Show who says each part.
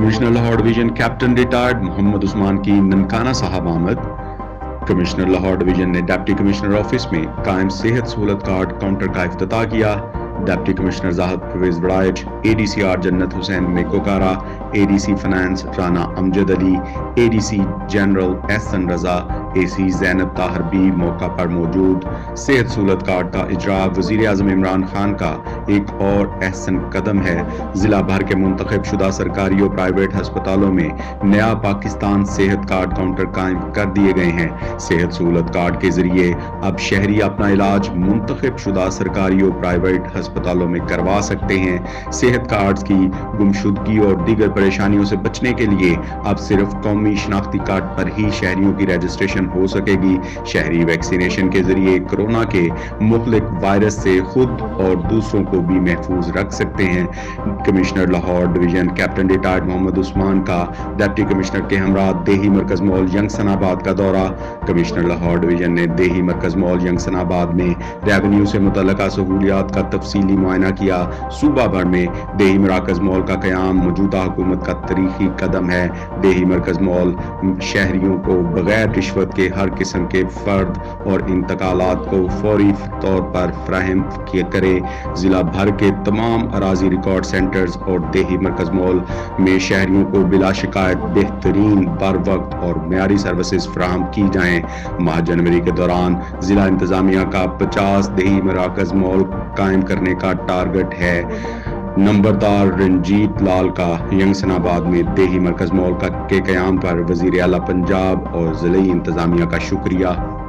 Speaker 1: Commissioner Lahore division captain retired Muhammad Usman کی ننکانہ صاحب آمد۔ Commissioner Lahore division نے ڈپٹی کمشنر آفس میں قائم صحت سہولت کارڈ کاؤنٹر کا افتتاح کیا۔ Deputy commissioner Zahid Pervaiz Warraich, A D C R Jannat Hussain Makokara, A D C finance Rana Amjad Ali, A D C general Ahsan Raza, A C Zainab Tahir بھی موقع پر موجود۔ صحت سہولت کارڈ کا اجرا وزیر اعظم عمران خان کا ایک اور احسن قدم ہے۔ ضلع بھر کے منتخب شدہ سرکاری اور پرائیویٹ ہسپتالوں میں نیا پاکستان صحت کارڈ کاؤنٹر قائم کر دیے گئے ہیں۔ صحت سہولت کارڈ کے ذریعے اب شہری اپنا علاج منتخب شدہ سرکاری اور پرائیویٹ ہسپتالوں میں کروا سکتے ہیں۔ صحت کارڈز کی گمشدگی اور دیگر پریشانیوں سے بچنے کے لیے اب صرف قومی شناختی کارڈ پر ہی شہریوں کی رجسٹریشن ہو سکے گی۔ شہری ویکسینیشن کے ذریعے کورونا کے مہلک وائرس سے خود اور دوسروں کو بھی محفوظ رکھ سکتے ہیں۔ Commissioner Lahore division captain retired Muhammad Usman کا ڈپٹی کمشنر کے ہمراہ دیہی مرکز مال ینگسن آباد کا دورہ۔ کمشنر لاہور ڈویژن نے دیہی مرکز مال ینگسن آباد میں ریونیو سے متعلقہ سہولیات کا تفصیلی معائنہ کیا۔ صوبہ بھر میں دیہی مراکز مال کا قیام موجودہ حکومت کا تاریخی قدم ہے۔ دیہی مرکز مال شہریوں کو بغیر رشوت کے ہر قسم کے فرد اور انتقالات کو فوری طور پر فراہم کرے۔ ضلع بھر کے تمام اراضی ریکارڈ سینٹرز اور دیہی مرکز مال میں شہریوں کو بلا شکایت بہترین بر وقت اور معیاری سروسز فراہم کی جائیں۔ ماہ جنوری کے دوران ضلع انتظامیہ کا 50 دیہی مراکز مال قائم کرنے کا ٹارگٹ ہے۔ نمبردار رنجیت لال کا ینگسن آباد میں دیہی مرکز مال کے قیام پر وزیر اعلیٰ پنجاب اور ضلعی انتظامیہ کا شکریہ۔